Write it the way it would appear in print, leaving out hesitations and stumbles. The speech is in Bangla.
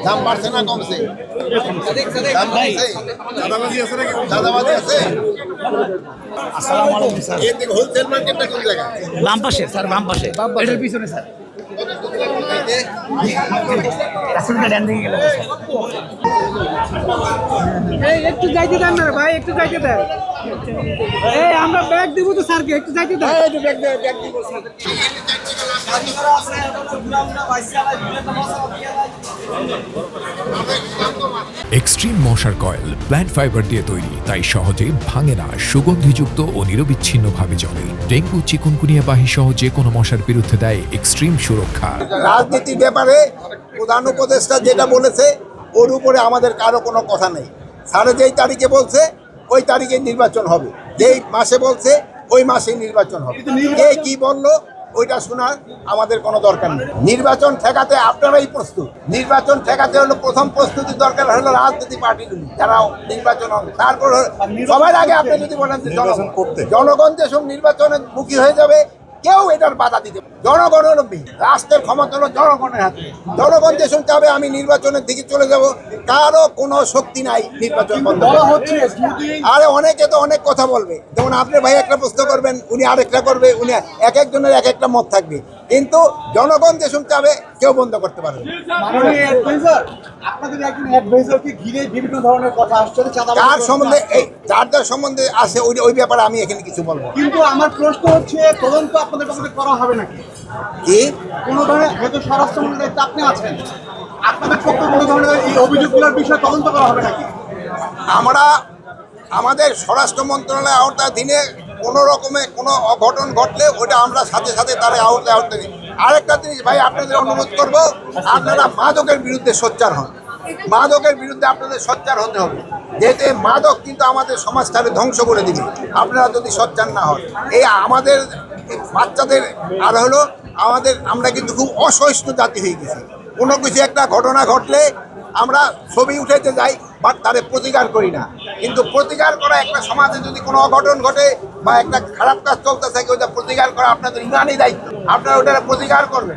দাম বাড়ছে না কমছে? দাম কমছে? চাঁদাবাজি আছে? আসসালামু আলাইকুম স্যার। এর থেকে হোলসেল মার্কেটটা কোন জায়গায়? বাম পাশে স্যার, বাম পাশে, এটার পিছনে স্যার। রাসেলটা ডান দিকে গেলে স্যার। এই একটু যাইতে দেন না ভাই, একটু যাইতে দেন। এই আমরা ব্যাগ দিব তো স্যারকে, একটু যাইতে দেন। এক্সট্রিম মশার কয়েল প্ল্যান্ট ফাইবার দিয়ে তৈরি, তাই সহজে ভাঙে না, সুগন্ধিযুক্ত ও নিরবিচ্ছিন্নভাবে জ্বলে। ডেঙ্গু, চিকুনগুনিয়া বাহি সহ যে কোনো মশার বিরুদ্ধে দেয় এক্সট্রিম সুরক্ষা। রাজনীতির ব্যাপারে প্রধান উপদেষ্টা যেটা বলেছে ওর উপরে আমাদের কারো কোনো কথা নেই। স্যারে যেই তারিখে বলছে ওই তারিখে নির্বাচন হবে, যেই মাসে বলছে ওই মাসেই নির্বাচন হবে। কে কি বললো ওইটা শোনার আমাদের কোনো দরকার নেই। নির্বাচন ঠেকাতে আপনারাই প্রস্তুত। নির্বাচন ঠেকাতে হলো প্রথম প্রস্তুতি দরকার হলো রাজনীতি পার্টিগুলি, যারা নির্বাচন হবে। তারপর সবার আগে আপনি যদি বলেন যে জনগণ যেসব নির্বাচনের মুখী হয়ে যাবে, কেউ এটার বাধা দিতে পারে। জনগণ হলো রাষ্ট্রের ক্ষমতা হলো জনগণের হাতে। জনগণ যেসব চাবে আমি নির্বাচনের দিকে চলে যাব, কারো কোনো শক্তি নাই নির্বাচন বন্ধ করা হচ্ছে। আরে অনেকে তো অনেক কথা বলবে, যেমন আপনি ভাই একটা প্রশ্ন করবেন, উনি আরেকটা করবে, উনি এক একজনের এক একটা মত থাকবে, কিন্তু জনগণ যেসব চাবে কেউ বন্ধ করতে পারবে না। আপনাদের একজন অ্যাডভাইজারকে ঘিরে বিভিন্ন ধরনের কথা আসছে, কার সম্বন্ধে এই যার যার সম্বন্ধে আছে ওই ব্যাপারে আমি এখানে কিছু বলবো। কিন্তু আমার প্রশ্ন হচ্ছে তদন্ত আপনাদের পক্ষে করা হবে নাকি? কি কোনো ধরনের যেহেতু স্বরাষ্ট্রমন্ত্রীর দায়িত্বে আপনি আছেন, আপনাদের পক্ষে কোনো ধরনের এই অভিযোগগুলোর বিষয়ে তদন্ত করা হবে নাকি? আমরা আমাদের স্বরাষ্ট্র মন্ত্রণালয়ের আওতাধীনে কোনো রকমে কোনো অঘটন ঘটলে ওটা আমরা সাথে সাথে তারা আওতায় নিই। আরেকটা জিনিস ভাই আপনাদের অনুরোধ করব, আপনারা মাদকের বিরুদ্ধে সোচ্চার হন। মাদকের বিরুদ্ধে আপনাদের সোচ্চার হতে হবে, যেহেতু এই মাদক কিন্তু আমাদের সমাজটাকে ধ্বংস করে দিবে আপনারা যদি সোচ্চার না হন। এই আমাদের বাচ্চাদের আর হলো আমরা কিন্তু খুব অসহিষ্ণু জাতি হয়ে গেছি। কোনো কিছু একটা ঘটনা ঘটলে আমরা ছবি উঠাইতে যাই, বাট তারে প্রতিকার করি না। কিন্তু প্রতিকার করা একটা সমাজে যদি কোনো অঘটন ঘটে বা একটা খারাপ কাজ চলতে থাকে, ওইটা প্রতিকার করা আপনাদের ইমানই দায়িত্ব। আপনারা ওটা প্রতিকার করবেন।